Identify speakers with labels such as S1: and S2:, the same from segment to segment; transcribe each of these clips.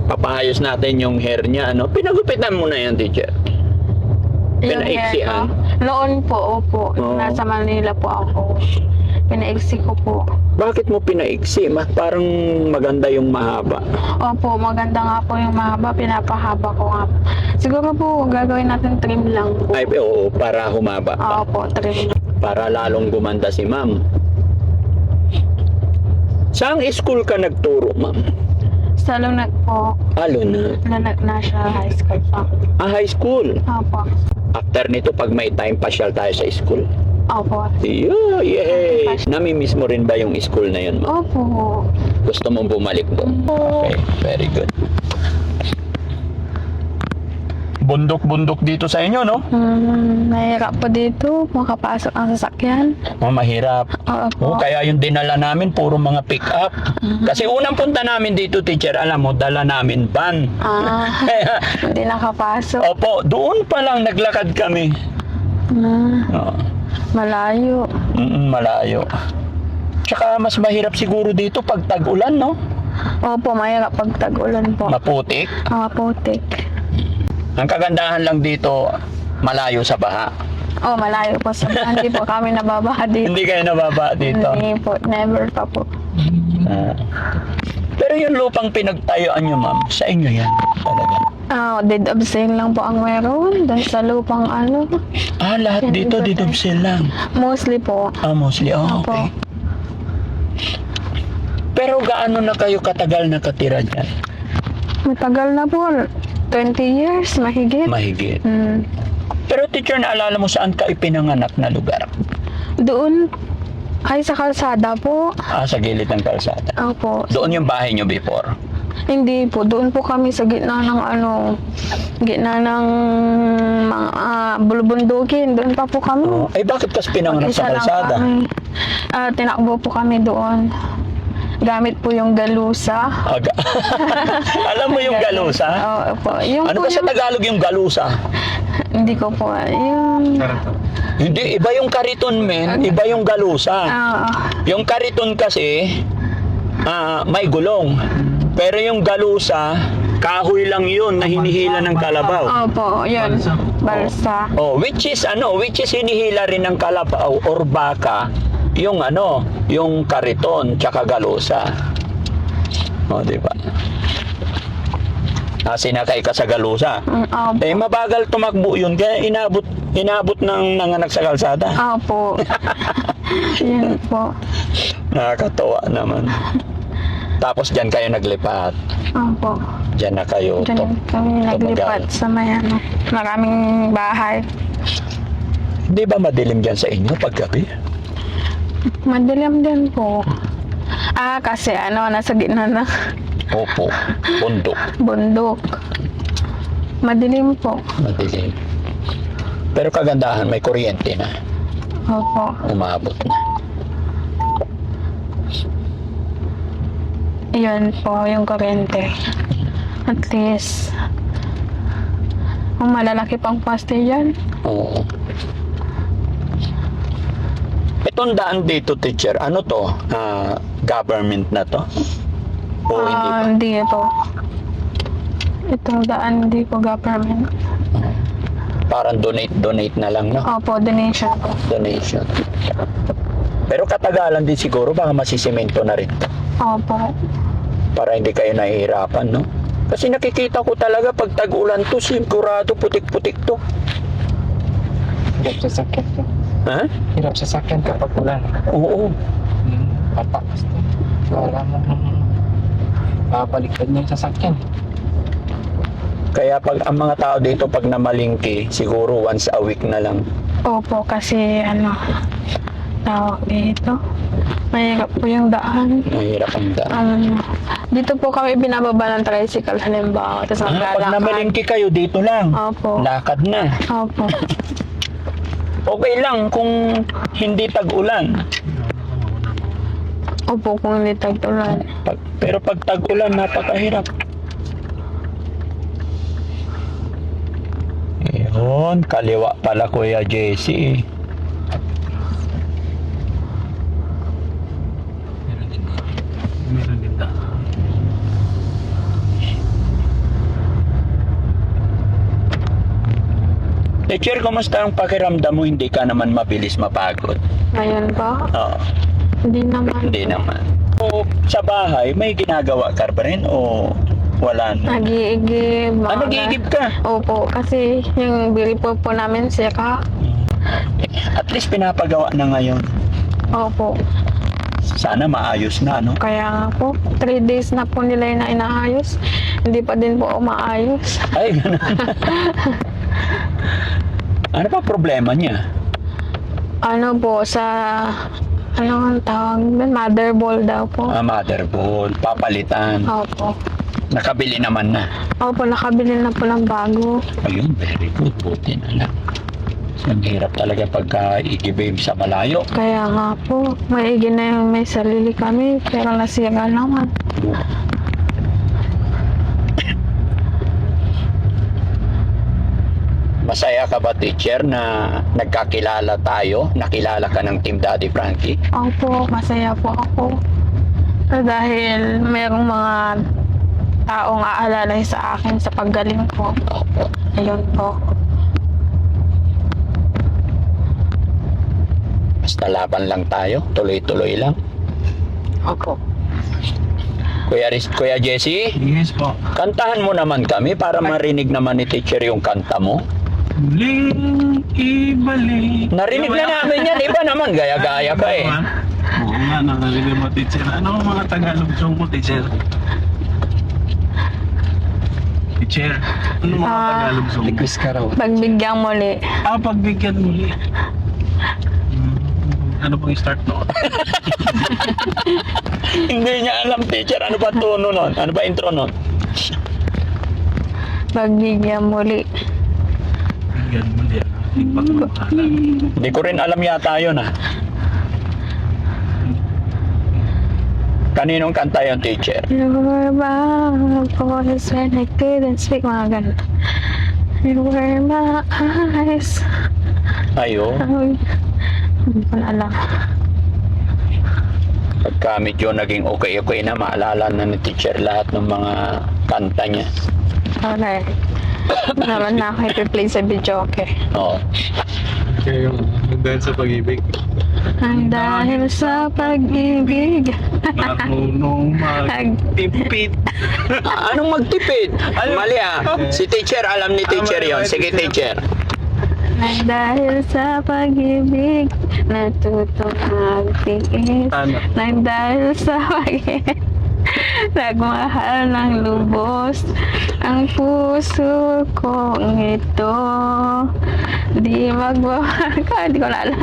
S1: Papayos natin yung hair niya, ano? Pinagupitan mo na yan, teacher.
S2: Yung hair
S1: Pinaiksian.
S2: ko. Noon po, opo.
S1: Oo.
S2: Nasa Manila po ako. Pinaiksi ko po.
S1: Bakit mo pinaiksi? Parang maganda yung mahaba.
S2: Opo, maganda nga po yung mahaba. Pinapahaba ko nga po. Siguro po, gagawin natin trim lang po.
S1: Ay, oo, para humaba pa.
S2: Opo, trim lang.
S1: Para lalong gumanda si ma'am. Saang school ka nagturo, ma'am?
S2: Sa Lunag po.
S1: Lunag.
S2: Lunag National High School po.
S1: High school.
S2: Opo.
S1: After nito, pag may time, pasyal tayo sa school.
S2: Opo.
S1: Yay! Namimiss mo rin ba yung school na yun, ma'am?
S2: Opo.
S1: Gusto mong bumalik doon? Okay, very good. Bundok-bundok dito sa inyo, no?
S2: Mahirap po dito. Makapasok ang sasakyan.
S1: Mahirap.
S2: Opo.
S1: Kaya yung dinala namin, puro mga pick-up. Kasi unang punta namin dito, teacher, alam mo, dala namin van.
S2: Hindi nakapasok.
S1: Opo, doon pa lang naglakad kami. Oo.
S2: Malayo.
S1: Malayo. Tsaka mas mahirap siguro dito pag tag-ulan, no?
S2: Opo, mahirap pag tag-ulan po.
S1: Maputik.
S2: Putik.
S1: Ang kagandahan lang dito, malayo sa baha.
S2: Malayo po sa hindi po kami nababaha dito.
S1: Hindi kayo nababa dito.
S2: Hindi po, never pa po.
S1: Pero yung lupang pinagtayuan nyo, ma'am, sa inyo yan talaga.
S2: Deed of sale lang po ang meron. Doon sa lupang ano.
S1: Lahat dito, deed of sale lang.
S2: Mostly po.
S1: Mostly. Okay. Pero gaano na kayo katagal nakatira dyan?
S2: Matagal na po. 20 years, mahigit.
S1: Mahigit. Pero teacher, naalala mo saan ka ipinanganak na lugar?
S2: Doon, ay sa kalsada po.
S1: Sa gilid ng kalsada.
S2: Opo.
S1: Doon yung bahay nyo before?
S2: Hindi po, doon po kami sa gitna ng gitna ng mga bulubundukin. Doon pa po kami.
S1: Bakit kas pinanganak
S2: Isa
S1: sa
S2: lang
S1: kalsada?
S2: kami. Tinakbo po kami doon. Gamit po yung galusa.
S1: Alam mo yung galusa?
S2: Opo. Yung
S1: Ano
S2: po
S1: ba sa Tagalog yung galusa?
S2: Hindi ko po. Yung...
S1: Hindi, iba yung kariton, men. Iba yung galusa. Yung kariton kasi, may gulong. Pero yung galusa, kahoy lang yun na hinihila ng kalabaw.
S2: Opo, yun. Balsa.
S1: Which is hinihila rin ng kalabaw or baka, yung yung kariton tsaka galusa. Di ba? Sinakay ka sa galusa.
S2: Opo.
S1: Mabagal tumakbo yun, kaya inabot ng nanganak sa kalsada.
S2: Opo. Yun po.
S1: Nakakatawa naman. Tapos dyan kayo naglipat.
S2: Opo.
S1: Dyan na kayo.
S2: Diyan kami naglipat sa may maraming bahay.
S1: Hindi ba madilim dyan sa inyo paggabi?
S2: Madilim din po. Kasi nasa gitna na
S1: Opo, bundok.
S2: bundok. Madilim po.
S1: Madilim. Pero kagandahan, may kuryente na.
S2: Opo.
S1: Umabot na.
S2: Yun po, yung kuryente. At least, kung malalaki pang paste yan.
S1: Oo. Itong daan dito, teacher, ano to? Government na to? O hindi pa?
S2: Hindi po. Itong daan, hindi po government.
S1: Parang donate na lang, no?
S2: Opo, donation po.
S1: Donation. Pero katagalan din siguro, baka masisemento na rin to.
S2: Opo.
S1: Para hindi kayo nahihirapan, no? Kasi nakikita ko talaga pag tag-ulan to, sigurado putik-putik to.
S3: Hirap sa sakyan po.
S1: Ha?
S3: Hirap sa sakyan kapag ulan.
S1: Oo.
S3: Patakas to. Wala mo. Babaliktad niya yung sasakyan.
S1: Kaya pag ang mga tao dito pag namalingki, siguro once a week na lang.
S2: Opo, kasi tawag dito. Mahirap po yung daan.
S1: Mahirap ang daan.
S2: Dito po kami binababa ng tricycle halimbawa. Tapos
S1: Pag
S2: maglalakad.
S1: namalingki kayo, dito lang.
S2: Opo.
S1: Lakad na.
S2: Opo.
S1: Okay lang kung hindi tag-ulan.
S2: Opo, kung hindi tag-ulan.
S1: Pero pag tag-ulan, napakahirap. Yun, kaliwa pala Kuya JC.
S3: Meron din daan.
S1: Teacher, kumusta ang pakiramdam mo? Hindi ka naman mabilis mapagod.
S2: Ngayon ba?
S1: Oo,
S2: Hindi naman.
S1: hindi naman. O, sa bahay, may ginagawa ka ba rin o wala na?
S2: Nag-iigib. mga-
S1: Nag-iigib ka?
S2: Opo, kasi yung biripo po namin sira.
S1: At least pinapagawa na ngayon.
S2: Opo.
S1: Sana maayos na, no?
S2: Kaya nga po, 3 days na po nila yung inaayos. Hindi pa din po maayos.
S1: Ay, ganun. Ano pa problema niya?
S2: Ano po, ano ang tawag doon? Mother ball daw po.
S1: Motherboard, papalitan.
S2: Opo.
S1: Nakabili naman na.
S2: Opo, nakabili na po ng bago.
S1: Ayun, very good. Buti na lang. Ang hirap talaga pagka i-give sa malayo.
S2: Kaya nga po, maigi na yung may sarili kami, pero nasira naman.
S1: Masaya ka ba, teacher, na nagkakilala tayo? Nakilala ka ng Team Daddy Frankie?
S2: Opo, masaya po ako. Dahil mayroong mga taong aalalay sa akin sa paggaling ko.
S1: Opo.
S2: Ayun po.
S1: Basta laban lang tayo. Tuloy-tuloy lang.
S2: Opo.
S1: Kuya Jesse,
S3: Yes po.
S1: kantahan mo naman kami para marinig naman ni teacher yung kanta mo.
S3: Muling ibalik.
S1: Narinig na namin yan. Iba naman, gaya-gaya ka eh.
S3: Oo nga, nakarinig mo, teacher. Ano ang mga Tagalog song mo, teacher? Teacher, ano mga Tagalog song mo? Request ka raw.
S2: Pagbigyan muli.
S3: Pagbigyan muli. Ano pong start no?
S1: Hindi niya alam, teacher. Ano ba tono nun? Ano ba intro nun?
S2: Pagbigyan muli.
S3: Pagbigyan muli ang ating pagmamahalan.
S1: Hindi ko rin alam yata yun ah. Kaninong kanta yun, teacher?
S2: You were my voice when I couldn't speak. Mga ganun. You were my eyes.
S1: Ayo.
S2: Ay, hindi ko na alam.
S1: Pagka medyo naging okay na, maalala na ni teacher lahat ng mga kanta niya.
S2: Okay. Naman na ako i-play sa video, okay.
S1: Oo.
S3: Kaya yung dahil sa pag-ibig.
S2: Ang dahil sa pag-ibig.
S3: Marunong magtipid.
S1: Anong magtipid? Mali ah. Si teacher, alam ni teacher yon. Sige, teacher.
S2: Ang dahil sa pag-ibig, natutong magtiis.
S3: Ano?
S2: Nang dahil sa pag-ibig, nagmahal ng lubos ang puso kong ito. Di magbabago. Hindi ko na alam.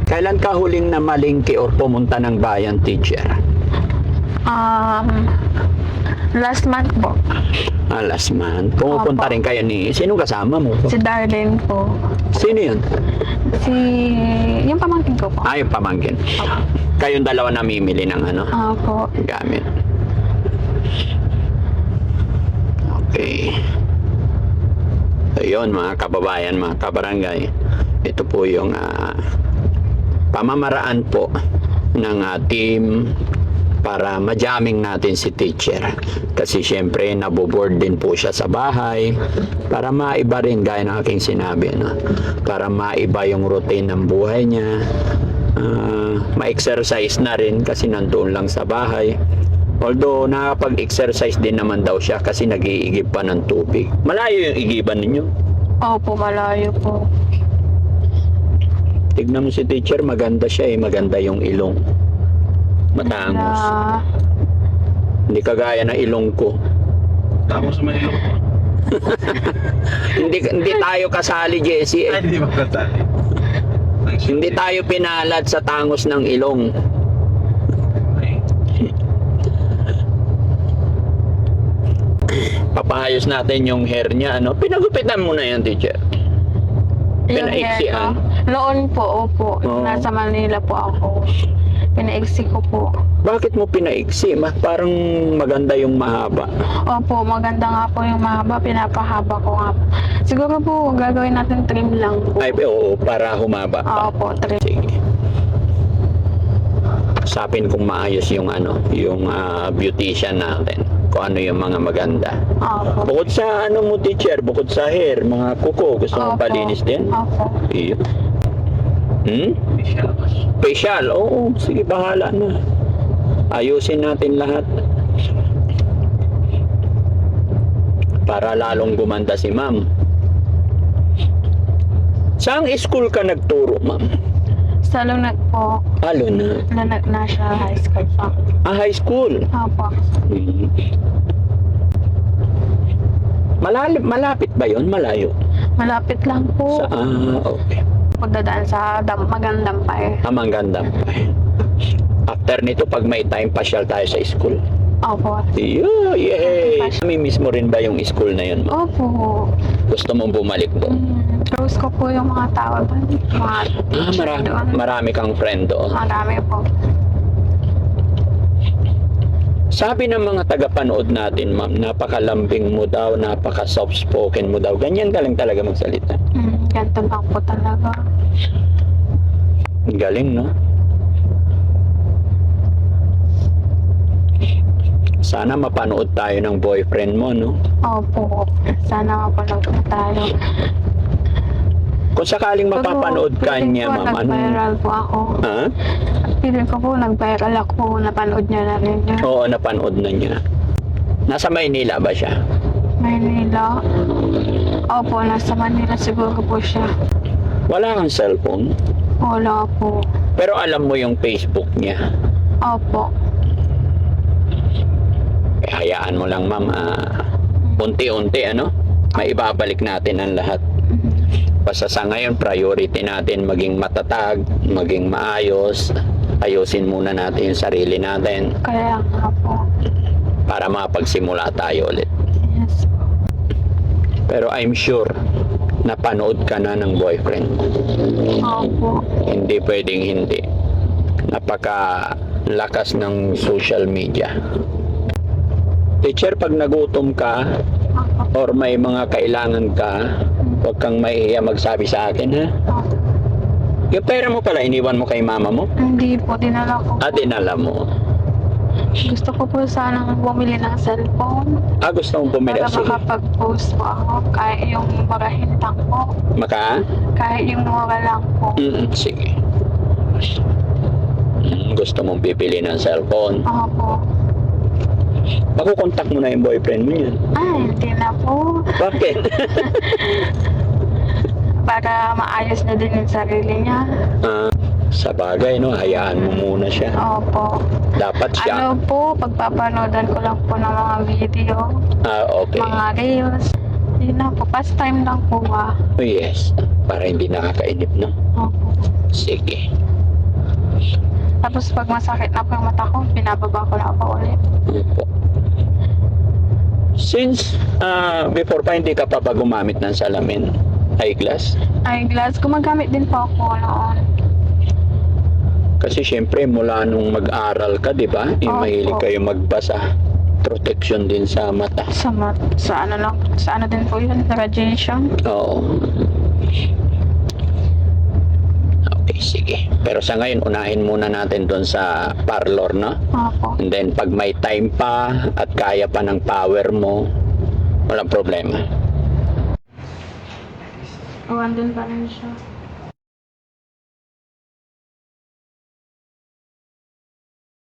S1: Kailan ka huling na malingki or pumunta ng bayan, teacher?
S2: Last month po,
S1: Last month. Pumupunta
S2: Opo.
S1: rin kayo ni... Sino kasama mo?
S2: si Darlene po.
S1: Sino yun?
S2: Yung pamangkin ko po.
S1: Yung pamangkin. Kayong dalawa namimili ng ano?
S2: Opo.
S1: Gamit. Okay. So yun, mga kababayan, mga kabarangay. Ito po yung pamamaraan po ng team para ma-jamming natin si teacher. Kasi syempre, naboboard din po siya sa bahay. Para maiba rin, gaya ng aking sinabi, no? Para maiba yung routine ng buhay niya. Ma-exercise na rin kasi nandoon lang sa bahay. Although, nakapag-exercise din naman daw siya kasi nag-iigib pa ng tubig. Malayo yung igiban ninyo.
S2: Opo, malayo po.
S1: Tignan mo si teacher, maganda siya eh. Maganda yung ilong. Matangos. Hindi kagaya ng ilong ko.
S3: Tapos may ilong ko.
S1: Hindi tayo kasali, Jesse eh.
S3: Ay, hindi magkatali.
S1: Hindi tayo pinalad sa tangos ng ilong. Papayos natin yung hair niya, ano? Pinagupitan mo na yan, teacher. Pinaiksian.
S2: Noon po, opo.
S1: Oo.
S2: Nasa Manila po ako. Pinaiksi ko po.
S1: Bakit mo pinaiksi? Parang maganda yung mahaba.
S2: Opo, maganda nga po yung mahaba. Pinapahaba ko nga po. Siguro po, gagawin natin trim lang po.
S1: Ay, oo, para humaba pa.
S2: Opo, trim.
S1: Sige. Sapin kung maayos yung ano, yung beautician natin. kung ano yung mga maganda.
S2: Opo.
S1: Bukod sa ano mo, teacher, bukod sa hair, mga kuko, gusto mo
S2: Opo.
S1: palinis din?
S2: Opo.
S1: Iyo.
S3: Facial.
S1: Facial, oo, sige, bahala na. Ayusin natin lahat. Para lalong gumanda si ma'am. Saang school ka nagturo, ma'am?
S2: Sa Lunag po.
S1: Lunag.
S2: Lunag National High School po.
S1: High school.
S2: Opo.
S1: Malapit ba yon? Malayo?
S2: Malapit lang po.
S1: Okay.
S2: Pagdadaan sa magandang pa eh.
S1: Ang ganda pa. After nito, pag may time, pasyal tayo sa school.
S2: Opo.
S1: Yay! Namimiss mo rin ba yung school na yun, ma'am?
S2: Opo.
S1: Gusto mong bumalik doon?
S2: Close ko po yung mga tao doon. Mga teacher doon.
S1: Marami kang friend doon.
S2: Marami po.
S1: Sabi ng mga tagapanood natin, ma'am, napakalambing mo daw, napaka-soft spoken mo daw. Ganyan ka lang talaga magsalita.
S2: Ganito lang po talaga.
S1: Galing, no? Sana mapanood tayo ng boyfriend mo, no?
S2: Opo. Sana mapanood po tayo.
S1: Kung sakaling mapapanood ka
S2: Feeling
S1: niya,
S2: ko,
S1: ma'am, ano?
S2: nag-viral po ako.
S1: Ha?
S2: Feeling ko po, nag-viral ako. Napanood niya na rin niya.
S1: Oo, napanood na niya. Nasa Maynila ba siya?
S2: Manila. Opo, nasa Manila siguro po siya.
S1: Wala kang cellphone,
S2: Wala po.
S1: pero alam mo yung Facebook niya.
S2: Opo.
S1: Hayaan mo lang, ma'am, unti-unti, ano? Maibabalik natin ang lahat. Basta sa ngayon, priority natin maging matatag, maging maayos. Ayusin muna natin yung sarili natin
S2: Kaya nga po.
S1: para mapagsimula tayo ulit.
S2: Yes po.
S1: Pero I'm sure, napanood ka na ng boyfriend mo.
S2: Opo.
S1: Hindi pwedeng hindi. Napakalakas ng social media. Teacher, pag nagutom ka
S2: Opo.
S1: or may mga kailangan ka, huwag kang mahihiya magsabi sa akin, ha?
S2: Opo.
S1: Yung pera mo pala, iniwan mo kay mama mo?
S2: Hindi po, dinala ko.
S1: Dinala mo.
S2: Gusto ko po sanang bumili ng cellphone.
S1: Gusto mong bumili.
S2: Para
S1: Sige.
S2: makapag-post po ako. Kahit yung murahin lang po. Kahit yung mura lang po.
S1: Sige. Gusto mong bibili ng cellphone.
S2: Opo.
S1: Makukontak mo na yung boyfriend mo yan.
S2: Hindi na po.
S1: Bakit?
S2: Para maayos na din yung sarili niya.
S1: Sa bagay, no? Hayaan mo muna siya.
S2: Opo.
S1: Dapat siya.
S2: Ano po, pagpapanodan ko lang po ng mga video,
S1: Okay.
S2: mga reels. Yun na po, pastime lang po
S1: Oh, yes. Para hindi nakakainip, no?
S2: Opo.
S1: Sige.
S2: Tapos pag masakit na po yung mata ko, binababa ko na po ulit.
S1: Opo. Since before pa hindi ka pa gumamit ng salamin, eyeglass?
S2: Eyeglass, gumagamit din po ako noon.
S1: Kasi syempre mula nung mag-aral ka, di ba? Yung
S2: Opo.
S1: mahilig kayo magbasa. Protection din sa mata.
S2: Sa ano din po yun, radiation.
S1: Oo. Okay, sige. Pero sa ngayon, unahin muna natin doon sa parlor, no?
S2: Opo.
S1: And then, pag may time pa at kaya pa ng power mo, walang problema.
S2: Andun pa rin siya.